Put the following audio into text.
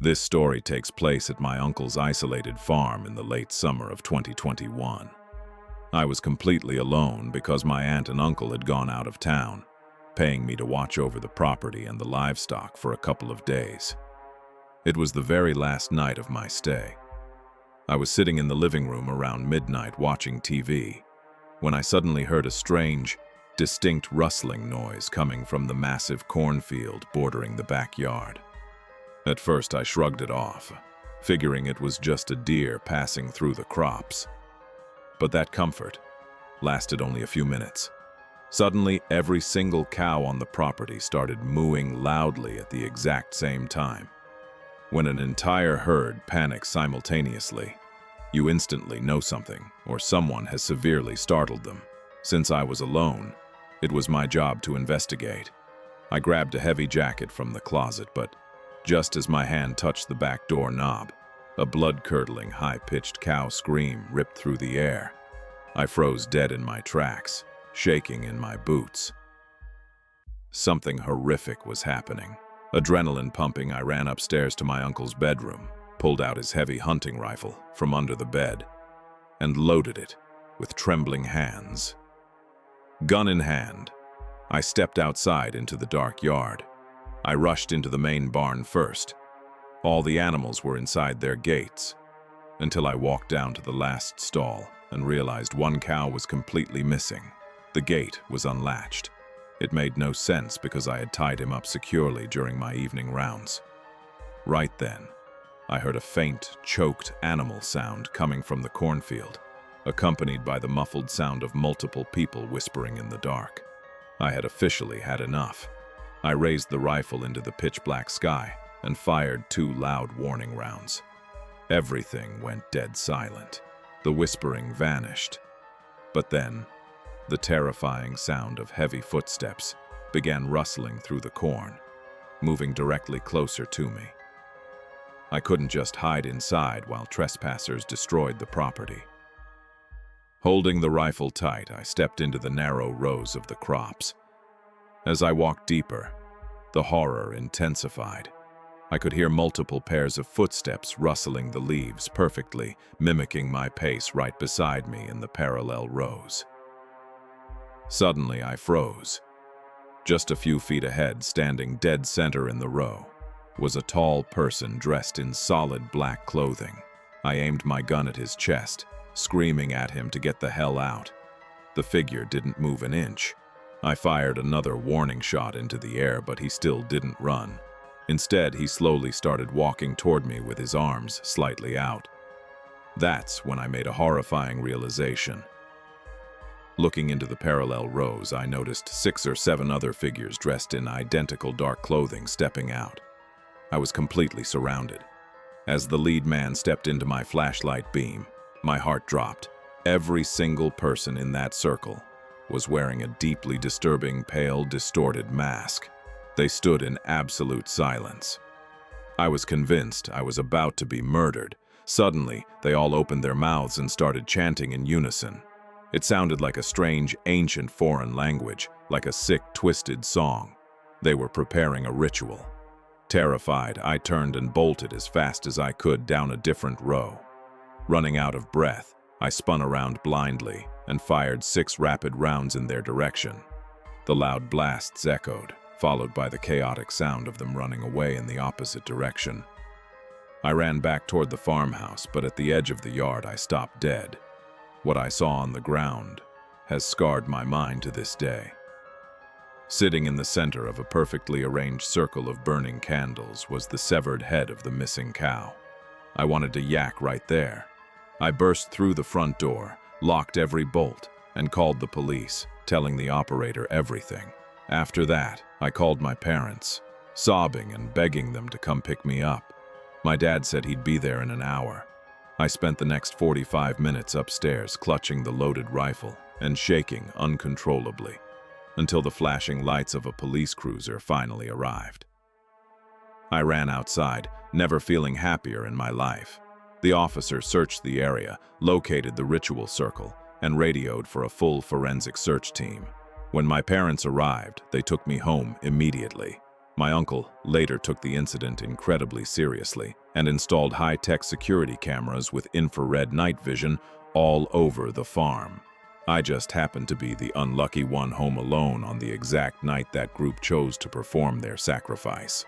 This story takes place at my uncle's isolated farm in the late summer of 2021. I was completely alone because my aunt and uncle had gone out of town, paying me to watch over the property and the livestock for a couple of days. It was the very last night of my stay. I was sitting in the living room around midnight watching TV, when I suddenly heard a strange, distinct rustling noise coming from the massive cornfield bordering the backyard. At first I shrugged it off, figuring it was just a deer passing through the crops. But that comfort lasted only a few minutes. Suddenly, every single cow on the property started mooing loudly at the exact same time. When an entire herd panics simultaneously, you instantly know something, or someone has severely startled them. Since I was alone, it was my job to investigate. I grabbed a heavy jacket from the closet, but just as my hand touched the back door knob, a blood-curdling, high-pitched cow scream ripped through the air. I froze dead in my tracks, shaking in my boots. Something horrific was happening. Adrenaline pumping, I ran upstairs to my uncle's bedroom, pulled out his heavy hunting rifle from under the bed, and loaded it with trembling hands. Gun in hand, I stepped outside into the dark yard. I rushed into the main barn first. All the animals were inside their gates, until I walked down to the last stall and realized one cow was completely missing. The gate was unlatched. It made no sense because I had tied him up securely during my evening rounds. Right then, I heard a faint, choked animal sound coming from the cornfield, accompanied by the muffled sound of multiple people whispering in the dark. I had officially had enough. I raised the rifle into the pitch-black sky and fired 2 loud warning rounds. Everything went dead silent. The whispering vanished. But then, the terrifying sound of heavy footsteps began rustling through the corn, moving directly closer to me. I couldn't just hide inside while trespassers destroyed the property. Holding the rifle tight, I stepped into the narrow rows of the crops. As I walked deeper, the horror intensified. I could hear multiple pairs of footsteps rustling the leaves perfectly, mimicking my pace right beside me in the parallel rows. Suddenly, I froze. Just a few feet ahead, standing dead center in the row, was a tall person dressed in solid black clothing. I aimed my gun at his chest, screaming at him to get the hell out. The figure didn't move an inch. I fired another warning shot into the air, but he still didn't run. Instead, he slowly started walking toward me with his arms slightly out. That's when I made a horrifying realization. Looking into the parallel rows, I noticed 6 or 7 other figures dressed in identical dark clothing stepping out. I was completely surrounded. As the lead man stepped into my flashlight beam, my heart dropped. Every single person in that circle was wearing a deeply disturbing, pale, distorted mask. They stood in absolute silence. I was convinced I was about to be murdered. Suddenly, they all opened their mouths and started chanting in unison. It sounded like a strange, ancient foreign language, like a sick, twisted song. They were preparing a ritual. Terrified, I turned and bolted as fast as I could down a different row. Running out of breath, I spun around blindly and fired 6 rapid rounds in their direction. The loud blasts echoed, followed by the chaotic sound of them running away in the opposite direction. I ran back toward the farmhouse, but at the edge of the yard I stopped dead. What I saw on the ground has scarred my mind to this day. Sitting in the center of a perfectly arranged circle of burning candles was the severed head of the missing cow. I wanted to yak right there. I burst through the front door, locked every bolt, and called the police, telling the operator everything. After that, I called my parents, sobbing and begging them to come pick me up. My dad said he'd be there in an hour. I spent the next 45 minutes upstairs clutching the loaded rifle and shaking uncontrollably until the flashing lights of a police cruiser finally arrived. I ran outside, never feeling happier in my life. The officer searched the area, located the ritual circle, and radioed for a full forensic search team. When my parents arrived, they took me home immediately. My uncle later took the incident incredibly seriously and installed high-tech security cameras with infrared night vision all over the farm. I just happened to be the unlucky one home alone on the exact night that group chose to perform their sacrifice.